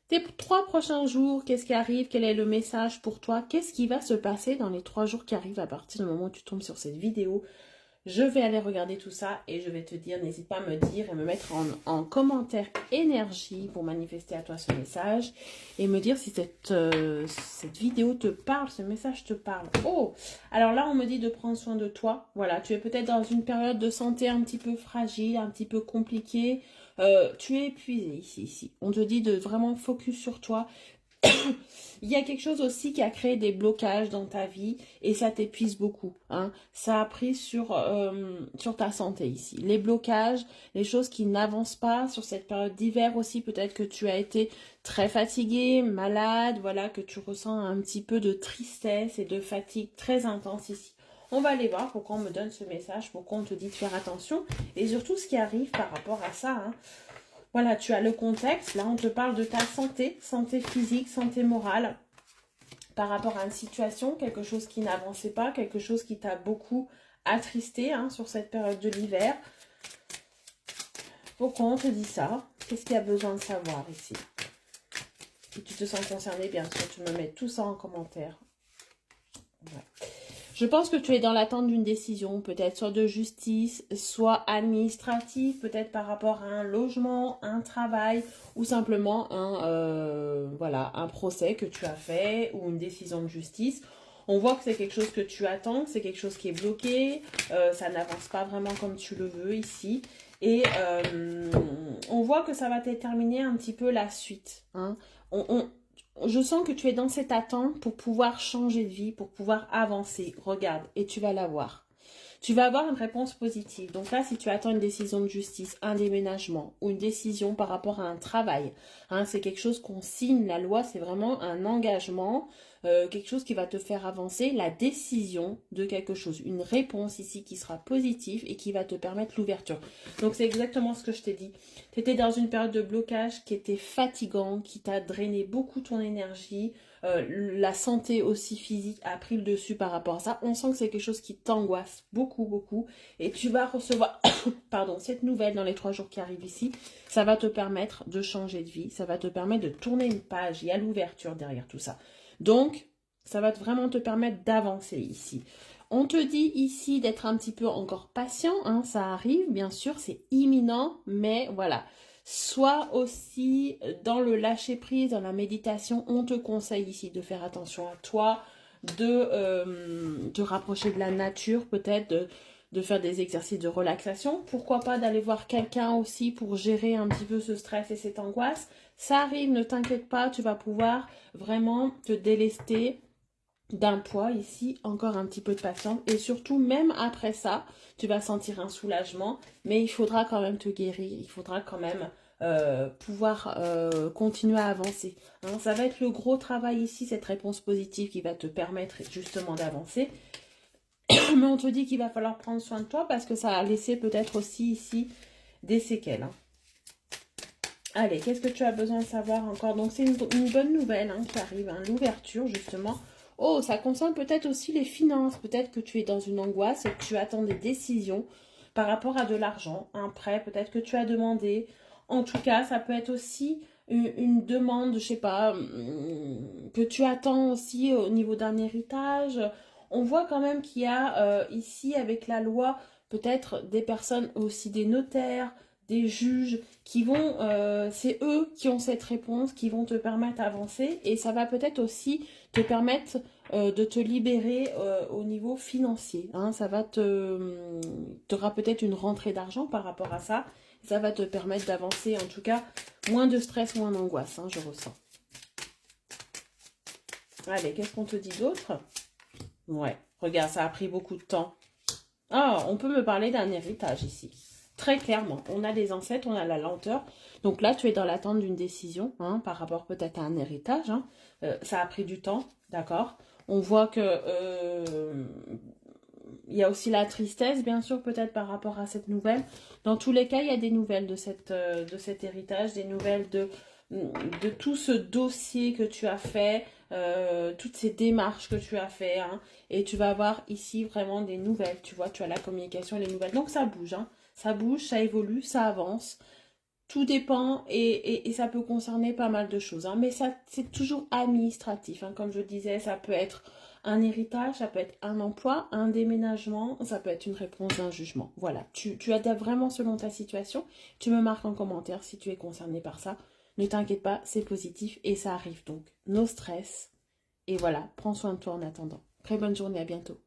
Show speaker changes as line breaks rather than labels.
Tes 3 prochains jours, qu'est-ce qui arrive? Quel est le message pour toi? Qu'est-ce qui va se passer dans les 3 jours qui arrivent à partir du moment où tu tombes sur cette vidéo? Je vais aller regarder tout ça et je vais te dire, n'hésite pas à me dire et me mettre en commentaire énergie pour manifester à toi ce message et me dire si cette vidéo te parle, ce message te parle. Oh, alors là, on me dit de prendre soin de toi. Voilà, tu es peut-être dans une période de santé un petit peu fragile, un petit peu compliquée. Tu es épuisé ici. On te dit de vraiment focus sur toi. Il y a quelque chose aussi qui a créé des blocages dans ta vie et ça t'épuise beaucoup. Hein. Ça a pris sur ta santé ici. Les blocages, les choses qui n'avancent pas sur cette période d'hiver aussi. Peut-être que tu as été très fatigué, malade, voilà, que tu ressens un petit peu de tristesse et de fatigue très intense ici. On va aller voir pourquoi on me donne ce message, pourquoi on te dit de faire attention et surtout ce qui arrive par rapport à ça. Hein. Voilà, tu as le contexte. Là, on te parle de ta santé, santé physique, santé morale, par rapport à une situation, quelque chose qui n'avançait pas, quelque chose qui t'a beaucoup attristé hein, sur cette période de l'hiver. Pourquoi on te dit ça? Qu'est-ce qu'il y a besoin de savoir ici? Si tu te sens concerné, bien sûr, tu me mets tout ça en commentaire. Ouais. Je pense que tu es dans l'attente d'une décision, peut-être soit de justice, soit administrative, peut-être par rapport à un logement, un travail, ou simplement un procès que tu as fait, ou une décision de justice. On voit que c'est quelque chose que tu attends, que c'est quelque chose qui est bloqué, ça n'avance pas vraiment comme tu le veux ici. Et on voit que ça va déterminer un petit peu la suite. Hein. Je sens que tu es dans cette attente pour pouvoir changer de vie, pour pouvoir avancer. Regarde, et tu vas l'avoir. Tu vas avoir une réponse positive. Donc là, si tu attends une décision de justice, un déménagement ou une décision par rapport à un travail, hein, c'est quelque chose qu'on signe. La loi, c'est vraiment un engagement, quelque chose qui va te faire avancer, la décision de quelque chose. Une réponse ici qui sera positive et qui va te permettre l'ouverture. Donc c'est exactement ce que je t'ai dit. Tu étais dans une période de blocage qui était fatigant, qui t'a drainé beaucoup ton énergie. La santé aussi physique a pris le dessus par rapport à ça. On sent que c'est quelque chose qui t'angoisse beaucoup, beaucoup. Et tu vas recevoir cette nouvelle dans les 3 jours qui arrivent ici. Ça va te permettre de changer de vie. Ça va te permettre de tourner une page. Il y a l'ouverture derrière tout ça. Donc, ça va vraiment te permettre d'avancer ici. On te dit ici d'être un petit peu encore patient. Hein, ça arrive, bien sûr, c'est imminent. Mais voilà. Soit aussi dans le lâcher-prise, dans la méditation, on te conseille ici de faire attention à toi, de te rapprocher de la nature, peut-être de faire des exercices de relaxation. Pourquoi pas d'aller voir quelqu'un aussi pour gérer un petit peu ce stress et cette angoisse. Ça arrive, ne t'inquiète pas, tu vas pouvoir vraiment te délester d'un poids ici, encore un petit peu de patience et surtout même après ça, tu vas sentir un soulagement, mais il faudra quand même te guérir, il faudra quand même pouvoir continuer à avancer. Hein, ça va être le gros travail ici, cette réponse positive qui va te permettre justement d'avancer. Mais on te dit qu'il va falloir prendre soin de toi parce que ça a laissé peut-être aussi ici des séquelles. Hein. Allez, qu'est-ce que tu as besoin de savoir encore? Donc c'est une bonne nouvelle hein, qui arrive, hein, l'ouverture justement. Oh, ça concerne peut-être aussi les finances. Peut-être que tu es dans une angoisse et que tu attends des décisions par rapport à de l'argent, un prêt, peut-être que tu as demandé. En tout cas, ça peut être aussi une demande, je sais pas, que tu attends aussi au niveau d'un héritage. On voit quand même qu'il y a ici, avec la loi, peut-être des personnes aussi, des notaires, des juges qui vont, c'est eux qui ont cette réponse, qui vont te permettre d'avancer et ça va peut-être aussi te permettre de te libérer au niveau financier. Hein. Ça va tu auras peut-être une rentrée d'argent par rapport à ça. Ça va te permettre d'avancer, en tout cas, moins de stress, moins d'angoisse, hein, je ressens. Allez, qu'est-ce qu'on te dit d'autre? Ouais, regarde, ça a pris beaucoup de temps. Ah, on peut me parler d'un héritage ici. Très clairement, on a les ancêtres, on a la lenteur. Donc là, tu es dans l'attente d'une décision hein, par rapport peut-être à un héritage. Hein. Ça a pris du temps, d'accord. On voit que il y a aussi la tristesse, bien sûr, peut-être par rapport à cette nouvelle. Dans tous les cas, il y a des nouvelles de cet héritage, des nouvelles de tout ce dossier que tu as fait, toutes ces démarches que tu as fait. Hein, et tu vas avoir ici vraiment des nouvelles. Tu vois, tu as la communication et les nouvelles. Donc ça bouge, hein. Ça bouge, ça évolue, ça avance. Tout dépend et ça peut concerner pas mal de choses, hein. Mais ça, c'est toujours administratif, hein. Comme je disais, ça peut être un héritage, ça peut être un emploi, un déménagement, ça peut être une réponse d'un jugement. Voilà, tu adaptes vraiment selon ta situation. Tu me marques en commentaire si tu es concerné par ça. Ne t'inquiète pas, c'est positif et ça arrive donc. No stress. Et voilà, prends soin de toi en attendant. Très bonne journée, à bientôt.